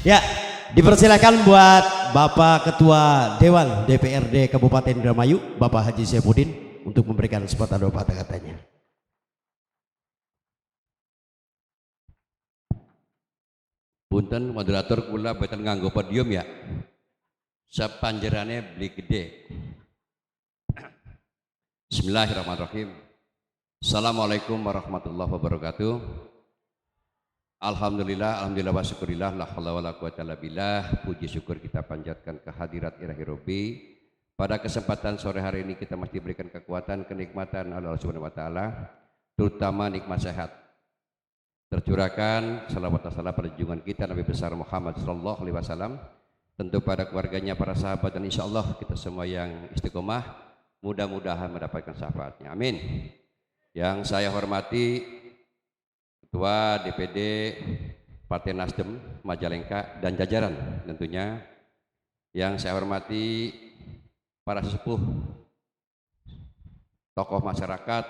Ya, dipersilakan buat Bapak Ketua Dewan DPRD Kabupaten Indramayu, Bapak Haji Saifuddin, untuk memberikan sepatah dua patah katanya. Punten moderator kula boten nganggo podium ya. Sapanjerane beli gede. Bismillahirrahmanirrahim. Assalamualaikum warahmatullahi wabarakatuh. Alhamdulillah wa syukurillah, la haula wala quwata illa billah. Puji syukur kita panjatkan kehadirat Ilahi Rabbi. Pada kesempatan sore hari ini kita masih berikan kekuatan, kenikmatan Allah Subhanahu wa taala, terutama nikmat sehat. Tercurahkan salawat dan salam pada junjungan kita Nabi besar Muhammad sallallahu alaihi wasallam, tentu pada keluarganya, para sahabat, dan insya Allah kita semua yang istiqomah mudah-mudahan mendapatkan syafaatnya. Amin. Yang saya hormati Ketua DPD Partai Nasdem Majalengka dan jajaran tentunya. Yang saya hormati para sesepuh, tokoh masyarakat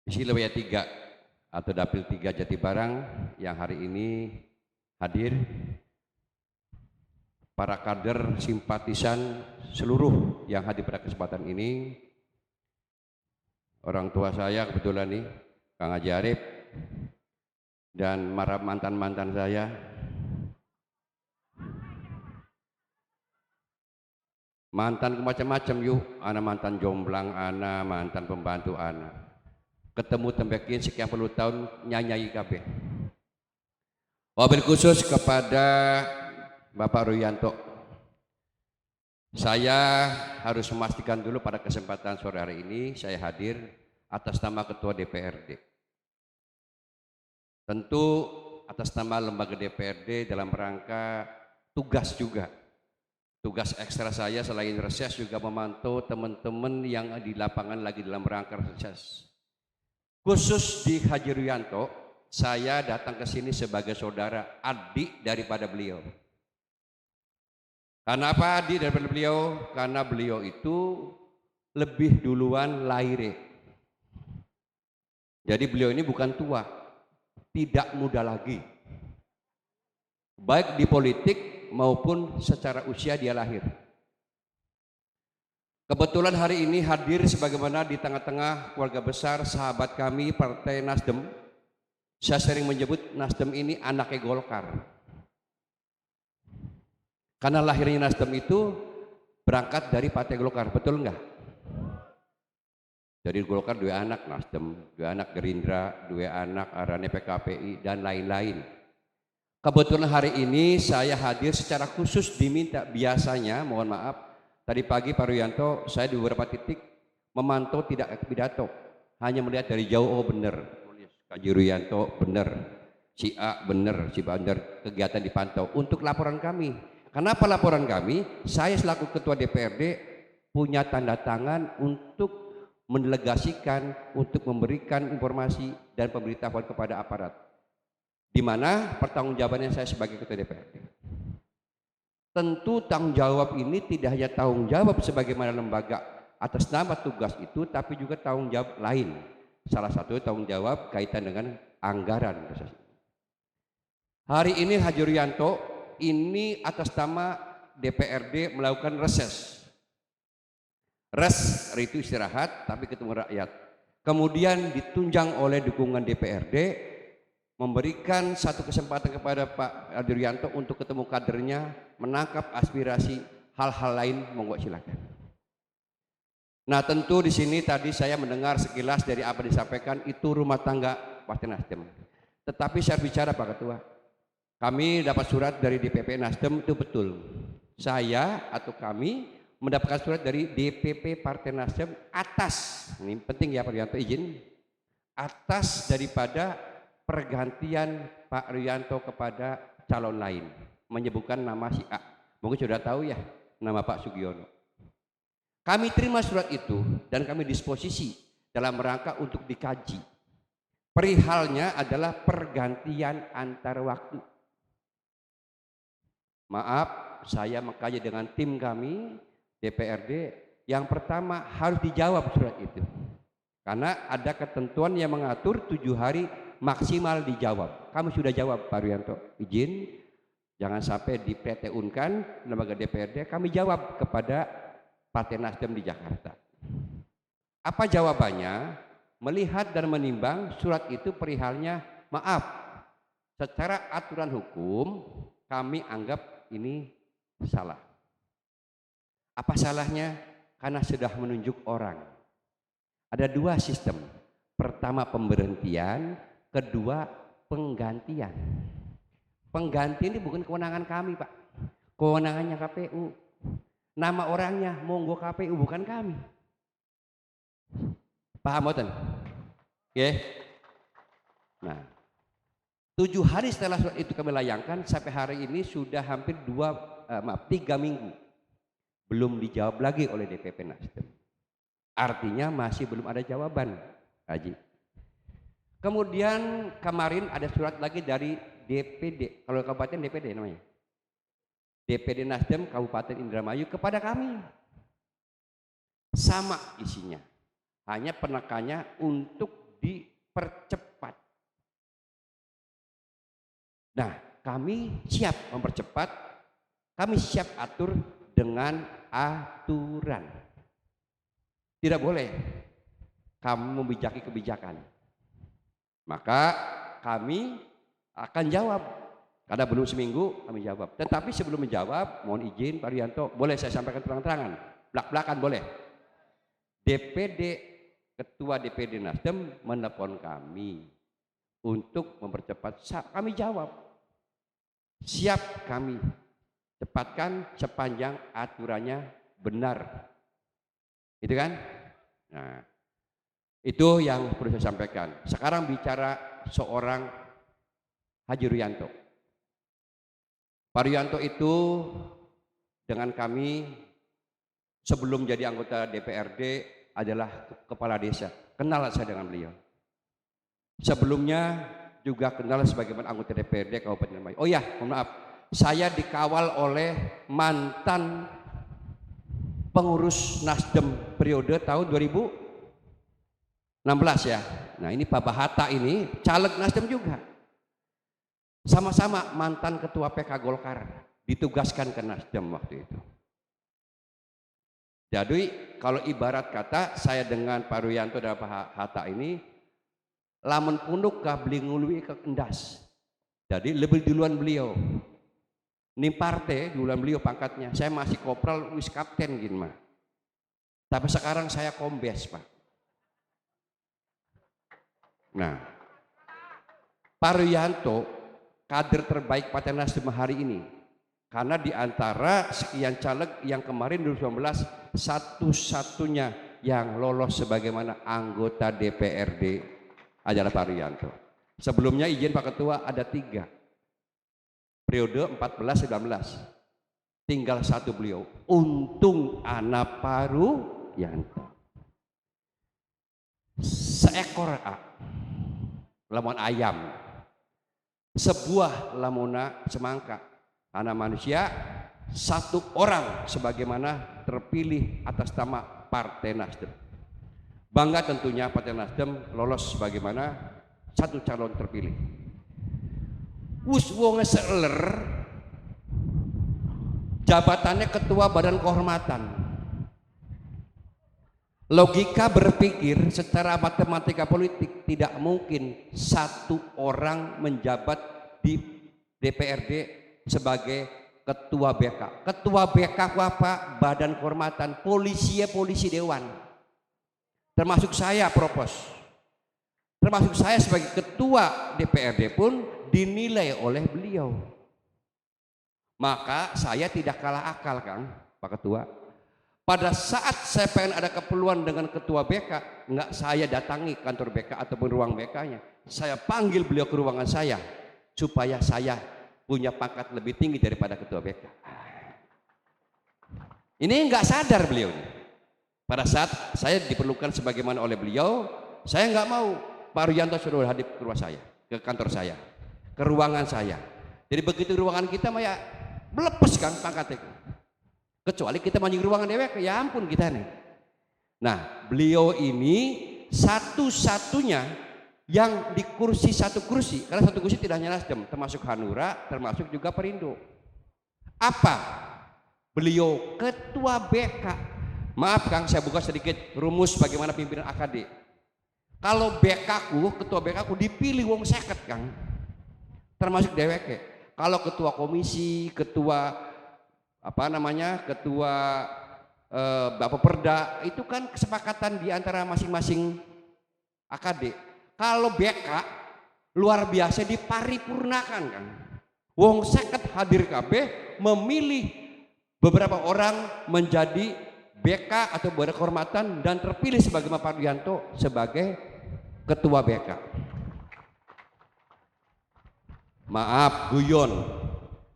isi wilayah 3 atau Dapil 3 Jatibarang yang hari ini hadir, para kader simpatisan seluruh yang hadir pada kesempatan ini, orang tua saya kebetulan nih, Kang Haji Arif, dan para mantan-mantan saya, mantan macam-macam yuk, anak mantan jomblang, anak mantan pembantu anak. Ketemu tembekin sekian puluh tahun nyanyi kabeh. Wabil khusus kepada Bapak Ruyanto, saya harus memastikan dulu pada kesempatan sore hari ini saya hadir atas nama Ketua DPRD. Tentu atas nama lembaga DPRD dalam rangka tugas juga. Tugas ekstra saya selain reses juga memantau teman-teman yang di lapangan lagi dalam rangka reses. Khusus di Haji Ruyanto, saya datang ke sini sebagai saudara, adik daripada beliau. Karena apa adik daripada beliau? Karena beliau itu lebih duluan lahir. Jadi beliau ini bukan tua, tidak muda lagi. Baik di politik maupun secara usia dia lahir. Kebetulan hari ini hadir sebagaimana di tengah-tengah keluarga besar sahabat kami Partai Nasdem. Saya sering menyebut Nasdem ini anaknya Golkar. Karena lahirnya Nasdem itu berangkat dari Partai Golkar, betul enggak? Jadi Golkar dua anak Nasdem, dua anak Gerindra, dua anak Arane PKPI dan lain-lain. Kebetulan hari ini saya hadir secara khusus diminta, biasanya mohon maaf tadi pagi Pak Ruyanto saya di beberapa titik memantau tidak pidato, hanya melihat dari jauh, oh benar Haji Ruyanto benar, si A benar, si benar, kegiatan dipantau untuk laporan kami. Kenapa laporan kami? Saya selaku Ketua DPRD punya tanda tangan untuk mendelegasikan, untuk memberikan informasi dan pemberitahuan kepada aparat, di mana pertanggungjawabannya saya sebagai Ketua DPRD. Tentu tanggung jawab ini tidak hanya tanggung jawab sebagaimana lembaga atas nama tugas itu, tapi juga tanggung jawab lain. Salah satu tanggung jawab kaitan dengan anggaran. Hari ini Haji Ruyanto ini atas nama DPRD melakukan reses. Res itu istirahat tapi ketemu rakyat. Kemudian ditunjang oleh dukungan DPRD, memberikan satu kesempatan kepada Pak Haji Ruyanto untuk ketemu kadernya, menangkap aspirasi hal-hal lain, monggo silakan. Nah tentu di sini tadi saya mendengar sekilas dari apa disampaikan itu rumah tangga Partai Nasdem. Tetapi saya bicara Pak Ketua, kami dapat surat dari DPP Nasdem itu betul. Saya atau kami mendapatkan surat dari DPP Partai Nasdem atas, ini penting ya Pak Ruyanto izin, atas daripada pergantian Pak Ruyanto kepada calon lain, menyebutkan nama si A. Mungkin sudah tahu ya, nama Pak Sugiono. Kami terima surat itu dan kami disposisi dalam rangka untuk dikaji. Perihalnya adalah pergantian antar waktu. Maaf, saya mengkaji dengan tim kami DPRD. Yang pertama harus dijawab surat itu, karena ada ketentuan yang mengatur 7 hari maksimal dijawab. Kami sudah jawab Pak Rianto, izin jangan sampai di PT-unkan lembaga DPRD. Kami jawab kepada Partai Nasdem di Jakarta. Apa jawabannya? Melihat dan menimbang surat itu perihalnya, maaf, secara aturan hukum kami anggap ini salah. Apa salahnya? Karena sudah menunjuk orang. Ada dua sistem. Pertama pemberhentian, kedua penggantian. Pengganti ini bukan kewenangan kami, Pak. Kewenangannya KPU. Nama orangnya monggo KPU, bukan kami. Paham boten? Oke. Nah, 7 hari setelah surat itu kami layangkan sampai hari ini sudah hampir 3 minggu belum dijawab lagi oleh DPP Nasdem. Artinya masih belum ada jawaban, Haji. Kemudian kemarin ada surat lagi dari DPD, kalau kabupaten DPD namanya, DPD Nasdem Kabupaten Indramayu kepada kami. Sama isinya, hanya penekannya untuk dipercepat. Nah, kami siap mempercepat, kami siap atur dengan aturan. Tidak boleh kamu membijaki kebijakan. Maka kami akan jawab. Karena belum seminggu kami jawab. Tetapi sebelum menjawab, mohon izin Pak Rianto, boleh saya sampaikan terang-terangan. Belak-belakan boleh. Ketua DPD Nasdem menelpon kami untuk mempercepat. Kami jawab. Siap kami cepatkan sepanjang aturannya benar. Itu kan? Nah, itu yang perlu saya sampaikan. Sekarang bicara seorang Haji Rianto. Pak Rianto itu dengan kami sebelum jadi anggota DPRD adalah kepala desa. Kenal saya dengan beliau. Sebelumnya juga kenal sebagai anggota DPRD Kabupaten Indramayu. Oh ya, mohon maaf. Saya dikawal oleh mantan pengurus Nasdem periode tahun 2016 ya. Nah, ini Pak Bahata ini caleg Nasdem juga. Sama-sama mantan ketua PK Golkar, ditugaskan ke Nasdem waktu itu. Jadi kalau ibarat kata saya dengan Pak Rianto dan Pak Hatta ini lamun punduk kah beli ngului ke endas. Jadi lebih duluan beliau. Ini partai duluan beliau pangkatnya. Saya masih kopral wis kapten gini mah. Tapi sekarang saya kombes, Pak. Nah, Pak Rianto kader terbaik Partai Nasdem hari ini. Karena di antara sekian caleg yang kemarin 2019 satu-satunya yang lolos sebagaimana anggota DPRD adalah Pak Rianto. Sebelumnya izin Pak Ketua ada 3. Periode 14-19. Tinggal 1 beliau. Untung anak Pak Rianto. Seekor lamun ayam. Sebuah lamuna semangka. Karena manusia 1 orang sebagaimana terpilih atas nama Partai Nasdem. Bangga tentunya Partai Nasdem lolos sebagaimana 1 calon terpilih. Wus wong seeler jabatannya ketua badan kehormatan. Logika berpikir secara matematika politik tidak mungkin 1 orang menjabat di DPRD sebagai ketua BK. Ketua BK apa? Badan kehormatan. Polisi dewan. Termasuk saya propos. Termasuk saya sebagai ketua DPRD pun dinilai oleh beliau. Maka saya tidak kalah akal, Kang, Pak Ketua. Pada saat saya pengen ada keperluan dengan ketua BK, enggak saya datangi kantor BK ataupun ruang BK-nya. Saya panggil beliau ke ruangan saya supaya saya punya pangkat lebih tinggi daripada ketua BK. Ini enggak sadar beliau ini. Pada saat saya diperlukan sebagaimana oleh beliau, saya enggak mau Pak Rianto suruh hadir ke rumah saya, ke kantor saya, ke ruangan saya. Jadi begitu ruangan kita ya melepes kan pangkatnya. Kecuali kita manjing ruangan DPR, ya ampun kita nih. Nah, beliau ini satu-satunya yang di kursi satu kursi, karena satu kursi tidak hanya Nasdem, termasuk Hanura, termasuk juga Perindo. Apa? Beliau ketua BK. Maaf Kang, saya buka sedikit rumus bagaimana pimpinan AKD. Kalau BK ku, ketua BK ku dipilih wong seket Kang, termasuk DWK. Kalau ketua komisi, ketua ketua Bapak Perda, itu kan kesepakatan di antara masing-masing AKD. Kalau BK luar biasa diparipurnakan Kang. Wong seket hadir KB memilih beberapa orang menjadi BK atau Badan Kehormatan dan terpilih sebagai Pak Rianto sebagai ketua BK. Maaf guyon,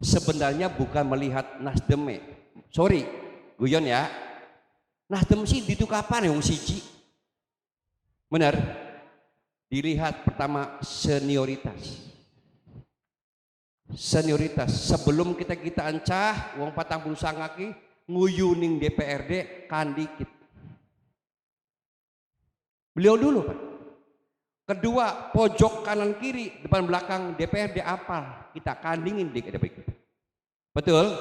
sebenarnya bukan melihat Nasdem, sorry guyon ya. Nasdem sih ditu kapan yang siji? Benar. Dilihat pertama senioritas. Sebelum kita ancah wong 40 sangaki nguyuning DPRD kan dikit. Beliau dulu Pak. Kedua, pojok kanan kiri depan belakang DPRD apal, kita kandingin dikit. Betul?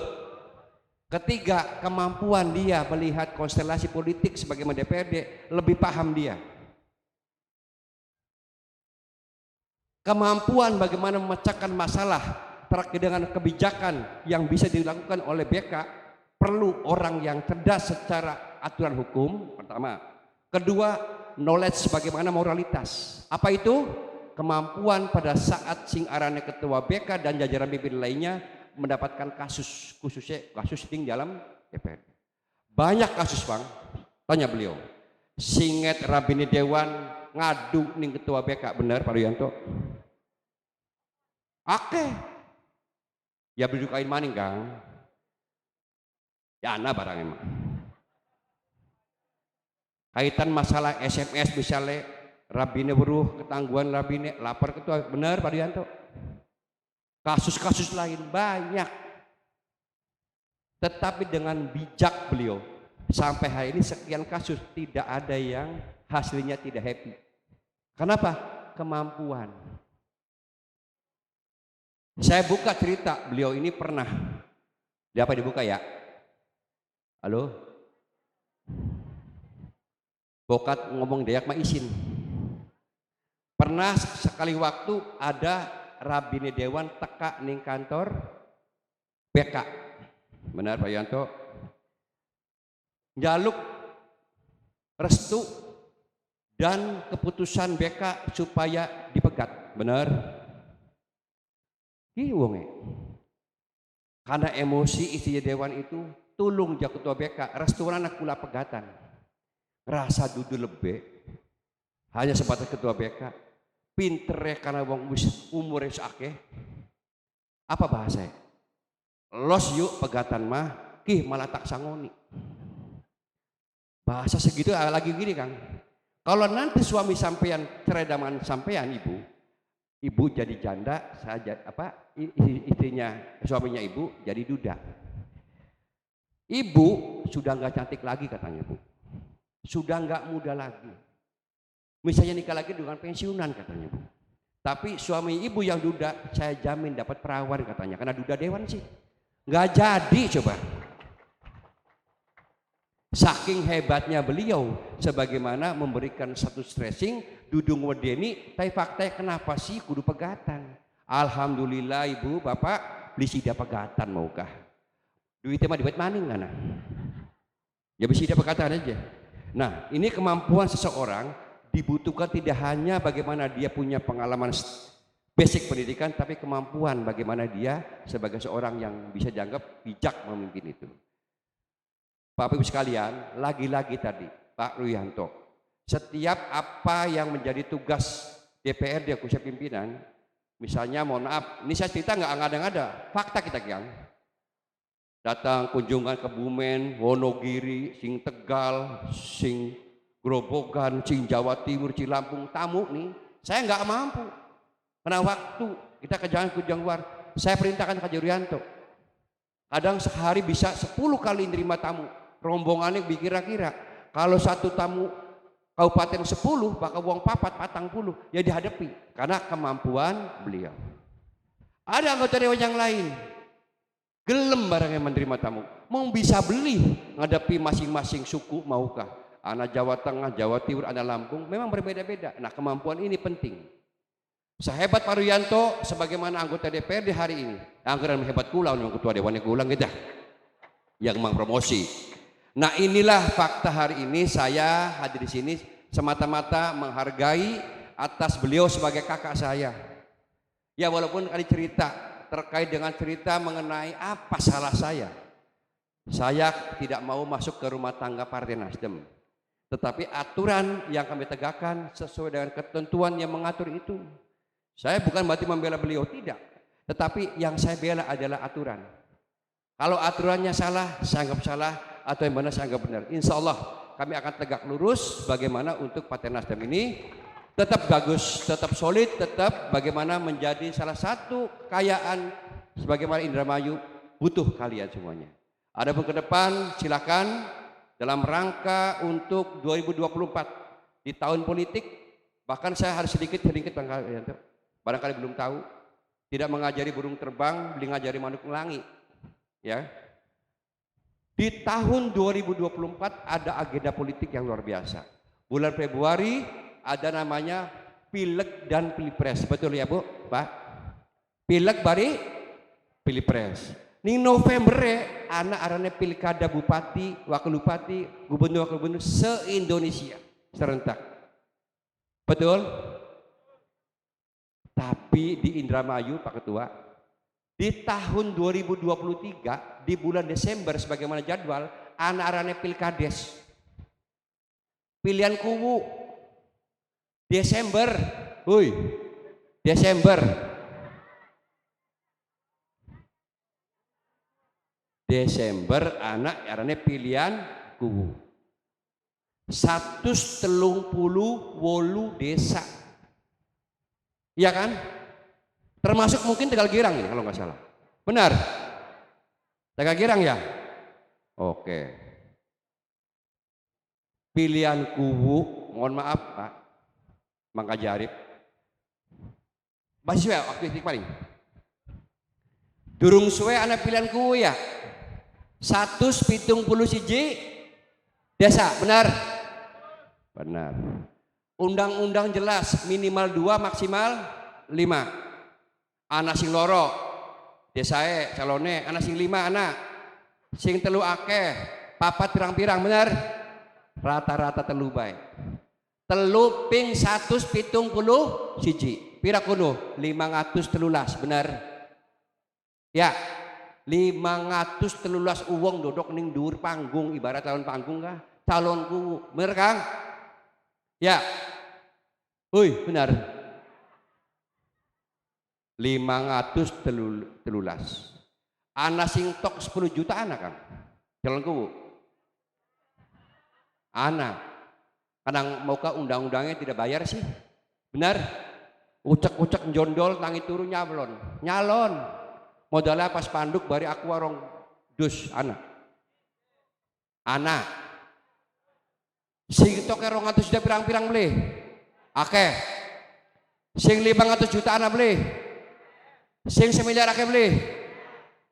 Ketiga, kemampuan dia melihat konstelasi politik sebagai DPRD, lebih paham dia. Kemampuan bagaimana memecahkan masalah terkait dengan kebijakan yang bisa dilakukan oleh BK perlu orang yang cerdas secara aturan hukum pertama. Kedua, knowledge bagaimana moralitas. Apa itu? Kemampuan pada saat sing arane ketua BK dan jajaran pimpinan lainnya mendapatkan kasus, khususnya kasus di dalam DPR. Banyak kasus Bang, tanya beliau. Singet Rabini Dewan ngadu ning ketua BK, benar Pak Rianto? Oke. Ya berdukain maning Kang. Ya ana barang emang. Kaitan masalah SMS misalnya Rabine beruh ketangguhan Rabine lapar ketua, benar Pak Rianto? Kasus-kasus lain banyak. Tetapi dengan bijak beliau sampai hari ini sekian kasus tidak ada yang hasilnya tidak happy. Kenapa? Kemampuan. Saya buka cerita, beliau ini pernah apa dibuka ya? Halo? Bokat ngomong Dayak mah isin. Pernah sekali waktu ada Rabine Dewan teka ning kantor BK. Benar Pak Yanto? Jaluk restu dan keputusan BK supaya dipegat. Benar? Wonge. Karena emosi istrinya Dewan itu tulung jak ketua BK restoran anak kula pegatan. Rasa dudu lebih hanya sebatas ketua BK pintere karena wong umur akeh. Apa bahasa? Los yuk pegatan mah malah tak sangoni. Bahasa segitu lagi gini Kang. Kalau nanti suami sampean ceredaman sampean ibu jadi janda, saya istrinya suaminya ibu jadi duda. Ibu sudah nggak cantik lagi katanya Bu, sudah nggak muda lagi. Misalnya nikah lagi dengan pensiunan katanya Bu. Tapi suami ibu yang duda saya jamin dapat perawan katanya, karena duda Dewan sih nggak jadi coba. Saking hebatnya beliau sebagaimana memberikan satu stressing dudung wedeni, tapi faktanya kenapa sih kudu pegatan? Alhamdulillah Ibu Bapak beli sida pegatan maukah? Duitnya mah dibuat maning mana? Ya beli sida pegatan aja. Nah ini kemampuan seseorang dibutuhkan tidak hanya bagaimana dia punya pengalaman basic pendidikan, tapi kemampuan bagaimana dia sebagai seorang yang bisa dianggap bijak memimpin itu. Bapak Ibu sekalian, lagi-lagi tadi Pak Ruyanto, setiap apa yang menjadi tugas DPRD khususnya pimpinan, misalnya mohon maaf, ini saya cerita nggak ada, fakta kita Kang. Datang kunjungan ke Bumen, Wonogiri, sing Tegal, sing Grobogan, sing Jawa Timur, Cilampung, tamu nih, saya nggak mampu. Karena waktu kita ke jalan luar, saya perintahkan ke Ruyanto. Kadang sehari bisa 10 kali nerima tamu. Rombongannya kira-kira kalau satu tamu kabupaten 10 bakal uang papat patang puluh ya dihadapi karena kemampuan beliau. Ada anggota dewan yang lain gelem barangnya menerima tamu, mau bisa beli ngadapi masing-masing suku maukah anak Jawa Tengah, Jawa Timur, anak Lampung memang berbeda-beda. Nah kemampuan ini penting. Sehebat Pak Ruyanto sebagaimana anggota DPRD hari ini, anggaran hebat kula yang ketua dewannya kulang gitu yang mengpromosi. Nah inilah fakta hari ini. Saya hadir di sini semata-mata menghargai atas beliau sebagai kakak saya. Ya walaupun ada cerita terkait dengan cerita mengenai apa salah saya tidak mau masuk ke rumah tangga Partai Nasdem. Tetapi aturan yang kami tegakkan sesuai dengan ketentuan yang mengatur itu. Saya bukan berarti membela beliau, tidak. Tetapi yang saya bela adalah aturan. Kalau aturannya salah, saya anggap salah, atau yang benar saya anggap benar. Insya Allah kami akan tegak lurus bagaimana untuk Partai Nasdem ini tetap bagus, tetap solid, tetap bagaimana menjadi salah satu kekayaan sebagaimana Indramayu butuh kalian semuanya. Adapun ke depan silakan dalam rangka untuk 2024 di tahun politik, bahkan saya harus sedikit barangkali belum tahu, tidak mengajari burung terbang, beli ngajari manuk melangi. Ya. Di tahun 2024 ada agenda politik yang luar biasa. Bulan Februari ada namanya Pileg dan Pilpres. Betul ya Bu, Pak? Pileg bari Pilpres. Ning November anak arane pilkada bupati, wakil bupati, gubernur se-Indonesia serentak. Betul? Tapi di Indramayu Pak Ketua, di tahun 2023 di bulan Desember sebagaimana jadwal anak arane pilkades. Pilihan kubu Desember. Desember anak arane pilihan kubu. 138 desa. Iya kan? Termasuk mungkin Tegal Girang ini kalau nggak salah. Benar? Tegal Girang ya? Oke. Pilihan kubu, mohon maaf Pak, Mangka Jarip. Masih suwe waktu itu paling. Durung suwe anak pilihan kubu ya. 171 desa, benar? Benar. Undang-undang jelas minimal 2 maksimal 5. Anak sing loro desae calone anak sing 5 anak sing telu akeh papat pirang-pirang, benar? Rata-rata telu bae. Telu ping 171 pira kuno 513, benar? Ya 513 uang dodok ning dhuwur panggung ibarat calon panggung kah? Calonku, bener Kang? Ya. Benar. 513. Anak sing tok 10 juta anak Kang. Calonku. Anak. Kadang maukah undang-undangnya tidak bayar sih? Benar? Ucek-ucek njondol tangi turu nyablon. Nyalon. Modalnya pas panduk bari aku warung dus anak. Anak. Sing toke 200 juta pirang-pirang beli. Akeh. Sing 500 juta anak beli. Sing 1 miliar akeh beli.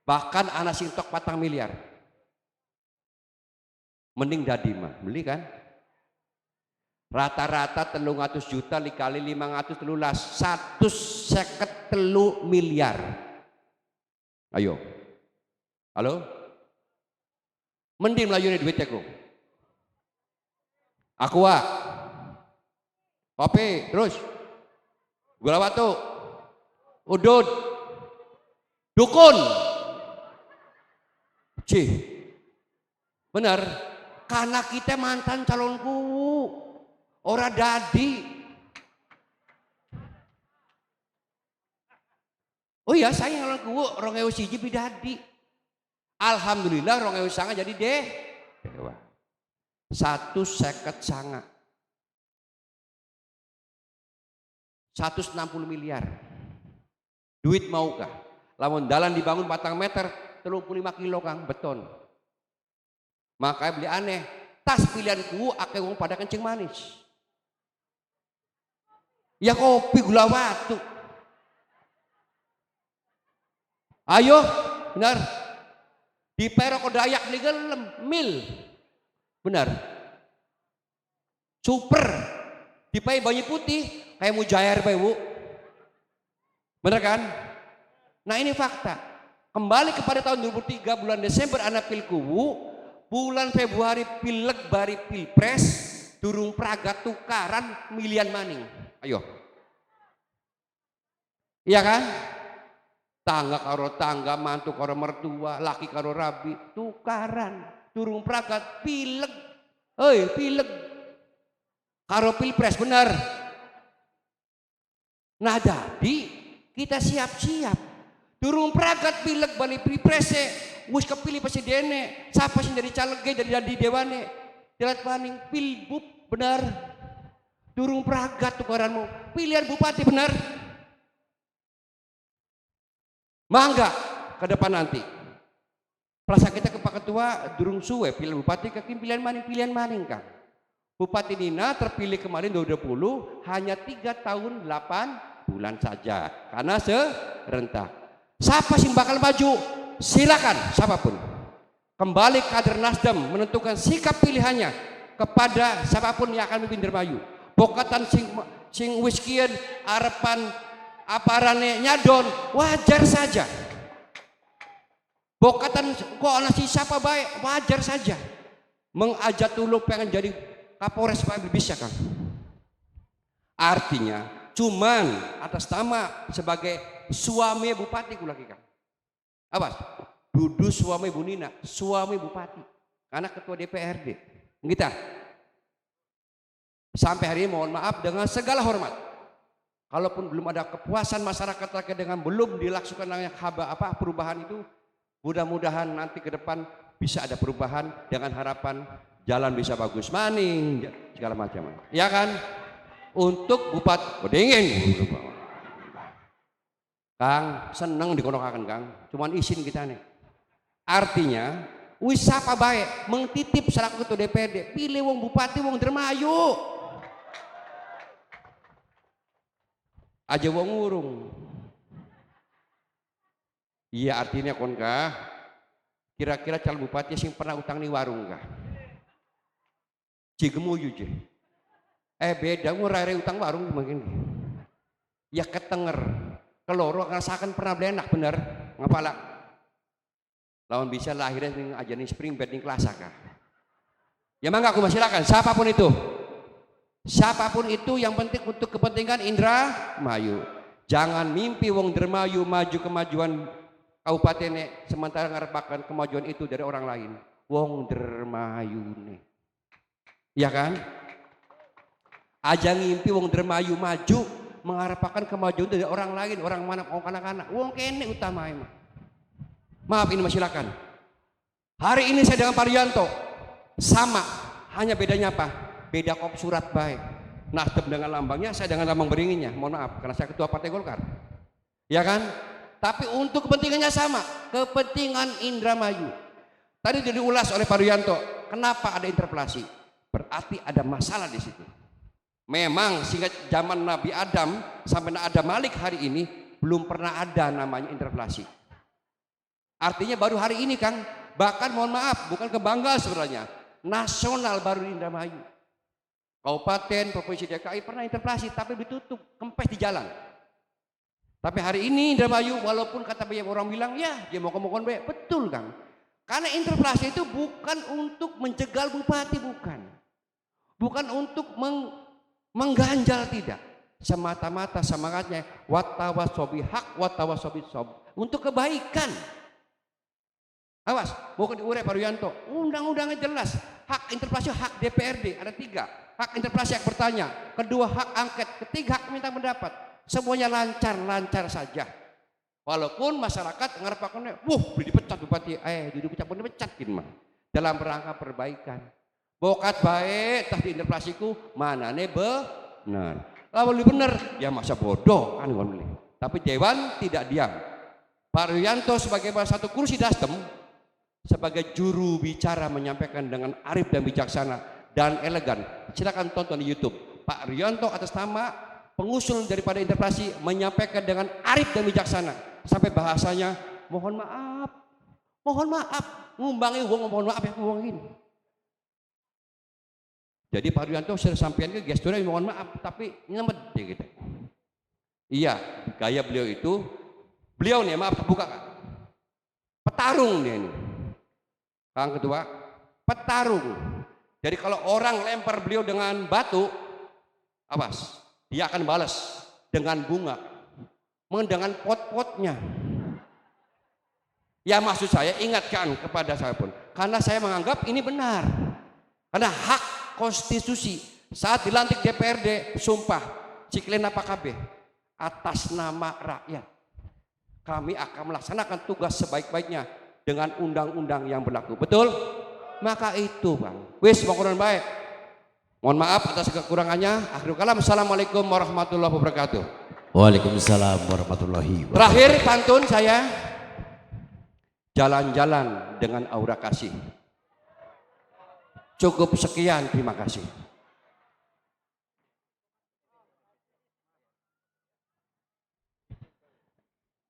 Bahkan anak sing tok 4 miliar. Mending dadi mah, beli kan? Rata-rata 300 juta dikali 513 153 miliar. Ayo. Halo? Mending melayuni duitnya ku. Aqua. Kopi, terus. Gula batu. Udud. Dukun. Cih. Benar. Karena kita mantan calonku. Ora dadi. Oh iya, saya calonku 2001 bidadi. Alhamdulillah 2009 jadi dewa. 159. 160 miliar. Duit maukah? Lamun dalan dibangun 4 meter 35 kilo Kang beton. Makanya beli aneh. Tas pilihanku akeh wong pada kencing manis. Ya kopi gula batu. Ayo, benar. Di Perok Dayak nih gelem mil. Benar. Super. Di Pai Banyu Putih kayak mujair Pak Ibu. Benar kan? Nah ini fakta. Kembali kepada tahun 2003 bulan Desember anak pilkuwu, bulan Februari pileg bari pilpres, durung praga tukaran milian maning. Ayo. Iya kan? Tangga karo tangga, mantu karo mertua, laki karo rabi, tukaran, durung praga pileg. Pileg. Karo pilpres benar. Nah jadi kita siap-siap. Durung pragat pileg balik pilprese, wis kepilih presidennya, siapa sih dari calegnya dari dewane, jelat paning pilbub benar. Durung pragat tukaranmu, pilihan bupati benar. Mangga ke depan nanti. Perasa kita ke Pak Ketua durung suwe pilihan bupati ke pilihan maning kan. Bupati Nina terpilih kemarin 2020 hanya 3 tahun 8 bulan saja karena serentak. Siapa sih bakal maju? Silakan siapapun. Kembali kader Nasdem menentukan sikap pilihannya kepada siapapun yang akan memimpin Indramayu. Bokatan sing wiskian arepan aparane nyadon wajar saja. Bokatan kok ana si siapa baik wajar saja. Mengajak dulu pengen jadi Kapolres Pak bisa kan? Artinya cuman atas nama sebagai suami bupati lagi kan? Apa? Dudu suami Bu Nina, suami bupati, karena ketua DPRD. Kita sampai hari ini mohon maaf dengan segala hormat. Kalaupun belum ada kepuasan masyarakat terkait dengan belum dilaksanakan perubahan itu, mudah-mudahan nanti ke depan bisa ada perubahan dengan harapan jalan bisa bagus maning segala macam ya kan untuk Bupati Bedingin Kang seneng dikonokakan Kang cuman izin kita nih artinya wisapa baik mengtitip selaku ketua DPRD pilih wong bupati wong Indramayu aja wong urung iya artinya kon kah kira-kira calon bupati sing pernah utang nih warung kah Cigemuyu je. Beda ngurai utang warung mungkin. Ya ketenger, keloro ngerasakan pernah beli enak bener, ngapalak. Lawan bisa lahirnya ning aja nih spring bed ning kelas kah. Ya mangga aku silakan siapapun itu. Siapapun itu yang penting untuk kepentingan Indramayu. Jangan mimpi wong Indramayu maju kemajuan kabupaten sementara ngarepakan kemajuan itu dari orang lain. Wong Indramayu nih. Ya kan? Aja ngimpi wong Indramayu maju mengharapkan kemajuan dari orang lain, orang mana anak-anak. Wong kene utama emang. Maaf ini silakan. Hari ini saya dengan Pak Rianto sama, hanya bedanya apa? Beda kop surat baik. Nasdem dengan lambangnya, saya dengan lambang beringinnya. Mohon maaf karena saya ketua Partai Golkar. Ya kan? Tapi untuk kepentingannya sama, kepentingan Indramayu. Tadi diulas oleh Pak Rianto, kenapa ada interpelasi? Berarti ada masalah di situ. Memang sehingga zaman Nabi Adam sampai Adam Malik hari ini belum pernah ada namanya interpelasi. Artinya baru hari ini Kang, bahkan mohon maaf bukan kebanggaan sebenarnya, nasional baru di Indramayu. Kabupaten, Provinsi DKI pernah interpelasi tapi ditutup, kempes di jalan. Tapi hari ini Indramayu walaupun kata banyak orang bilang ya dia mau ngomong betul Kang. Karena interpelasi itu bukan untuk menjegal bupati bukan untuk mengganjal tidak, semata-mata semangatnya watawasobi hak watawasobi sob untuk kebaikan. Awas, bukan diurai Pak Rianto. Undang-undangnya jelas, hak interpelasi hak DPRD ada 3, hak interpelasi hak bertanya, kedua hak angket, ketiga hak minta pendapat. Semuanya lancar saja. Walaupun masyarakat ngarapakannya, dipecat bupati, dipecat gini mah. Dalam rangka perbaikan. Bokat baik, tah di interpelasiku mana nih benar. Lalu benar, ya masa bodoh kan tapi Dewan tidak diam. Pak Rianto sebagai salah satu kursi Nasdem sebagai juru bicara menyampaikan dengan arif dan bijaksana dan elegan. Silakan tonton di YouTube. Pak Rianto atas nama pengusul daripada interpelasi menyampaikan dengan arif dan bijaksana sampai bahasanya mohon maaf, ngumbangi wong mohon maaf ya ngomongin. Jadi Pak Rianto sudah sampaikan ke gesturnya mohon maaf tapi nyemet dia gitu. Iya, gaya beliau itu, beliau nih maaf terbuka kan, petarung dia ini. Kang Ketua, petarung. Jadi kalau orang lempar beliau dengan batu, awas, dia akan balas dengan bunga, dengan pot-potnya. Ya maksud saya ingatkan kepada saya pun, karena saya menganggap ini benar, karena hak konstitusi saat dilantik DPRD sumpah Ciklena Pakabe atas nama rakyat kami akan melaksanakan tugas sebaik-baiknya dengan undang-undang yang berlaku. Betul? Maka itu Bang wis mohon baik, mohon maaf atas kekurangannya. Akhirul kalam, assalamualaikum warahmatullahi wabarakatuh. Waalaikumsalam warahmatullahi wabarakatuh. Terakhir pantun saya, jalan-jalan dengan aura kasih. Cukup sekian, terima kasih.